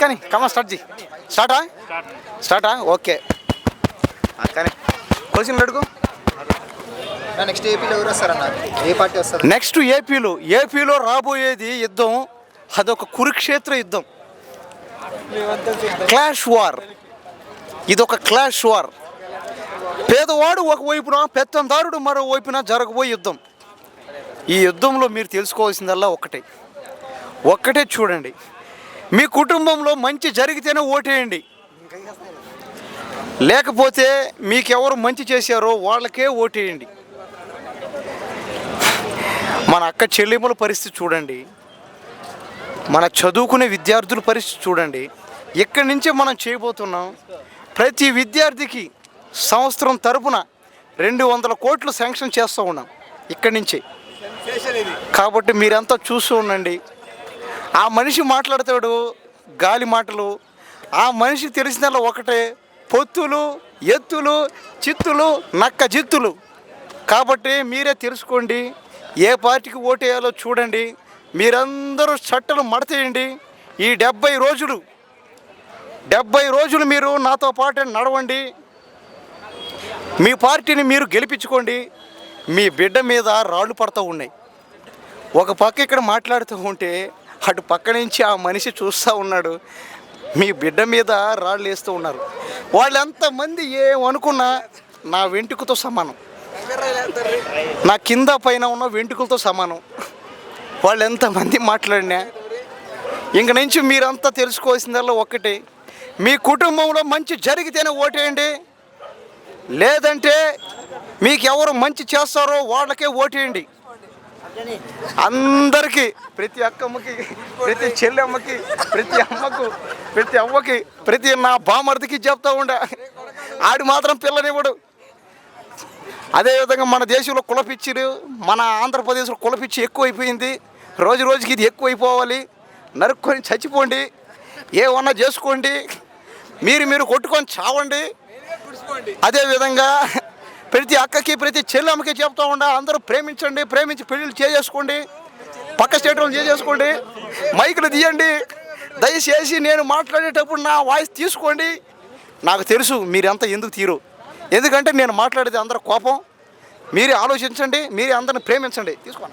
కానీ కమా స్టార్టా ఓకే కానీ క్వశ్చన్ అడుగు. నెక్స్ట్ ఏపీలో ఎవరు వస్తారన్న? ఏ పార్టీ వస్తారు నెక్స్ట్? ఏపీలో రాబోయేది యుద్ధం, అదొక కురుక్షేత్ర యుద్ధం, క్లాష్ వార్. ఇదొక క్లాష్ వార్. పేదవాడు ఒకవైపున, పెత్తందారుడు మరోవైపున జరగబోయే యుద్ధం. ఈ యుద్ధంలో మీరు తెలుసుకోవాల్సిందల్లా ఒక్కటే చూడండి. మీ కుటుంబంలో మంచి జరిగితేనే ఓటేయండి, లేకపోతే మీకెవరు మంచి చేశారో వాళ్ళకే ఓటేయండి. మన అక్క చెల్లెమ్మల పరిస్థితి చూడండి, మన చదువుకునే విద్యార్థుల పరిస్థితి చూడండి. ఇక్కడి నుంచే మనం చేయబోతున్నాం. ప్రతి విద్యార్థికి సంవత్సరం తరపున 200 కోట్లు శాంక్షన్ చేస్తూ ఉన్నాం ఇక్కడి నుంచే. కాబట్టి మీరంతా చూస్తూ ఉండండి. ఆ మనిషి మాట్లాడతాడు గాలి మాటలు, ఆ మనిషికి తెలిసినల్లా ఒకటే, పొత్తులు, ఎత్తులు, చిత్తులు, నక్క జిత్తులు. కాబట్టి మీరే తెలుసుకోండి, ఏ పార్టీకి ఓటేయాలో చూడండి. మీరందరూ చట్టలు మడతేయండి. ఈ 70 రోజులు మీరు నాతో పాటు నడవండి. మీ పార్టీని మీరు గెలిపించుకోండి. మీ బిడ్డ మీద రాళ్ళు పడుతూ ఉన్నాయి. ఒక పక్క ఇక్కడ మాట్లాడుతూ ఉంటే అటు పక్క నుంచి ఆ మనిషి చూస్తూ ఉన్నాడు, మీ బిడ్డ మీద రాళ్ళు వేస్తూ ఉన్నారు. వాళ్ళు ఎంతమంది ఏమనుకున్నా నా వెంట్రుకతో సమానం, నా కింద పైన ఉన్న వెంట్రుకలతో సమానం. వాళ్ళు ఎంతమంది మాట్లాడినా ఇంక నుంచి మీరంతా తెలుసుకోవాల్సిందల్లా ఒక్కటే, మీ కుటుంబంలో మంచి జరిగితేనే ఓటేయండి, లేదంటే మీకు ఎవరు మంచి చేస్తారో వాళ్ళకే ఓటేయండి. అందరికీ, ప్రతి అక్కమ్మకి, ప్రతి చెల్లెమ్మకి, ప్రతి అమ్మకు, ప్రతి అవ్వకి, ప్రతి నా బామర్దికి చెప్తా ఉండే, ఆడు మాత్రం పిల్లనివ్వడు. అదేవిధంగా మన దేశంలో కులపిచ్చిరు, మన ఆంధ్రప్రదేశ్లో కులపిచ్చి ఎక్కువైపోయింది. రోజు రోజుకి ఇది ఎక్కువైపోవాలి. నరుక్కొని చచ్చిపోండి, ఏమన్నా చేసుకోండి, మీరు కొట్టుకొని చావండి. అదేవిధంగా ప్రతి అక్కకి, ప్రతి చెల్లెమ్మకి చెప్తా ఉండ, అందరూ ప్రేమించండి, ప్రేమించి పెళ్ళిళ్ళు చేసుకోండి, పక్క స్టేట్లో చేసుకోండి, మైకులు తీయండి. దయచేసి నేను మాట్లాడేటప్పుడు నా వాయిస్ తీసుకోండి. నాకు తెలుసు మీరంతా ఎందుకు తీరు, ఎందుకంటే నేను మాట్లాడేది అందరూ కోపం. మీరే ఆలోచించండి, మీరే అందరిని ప్రేమించండి. తీసుకోండి.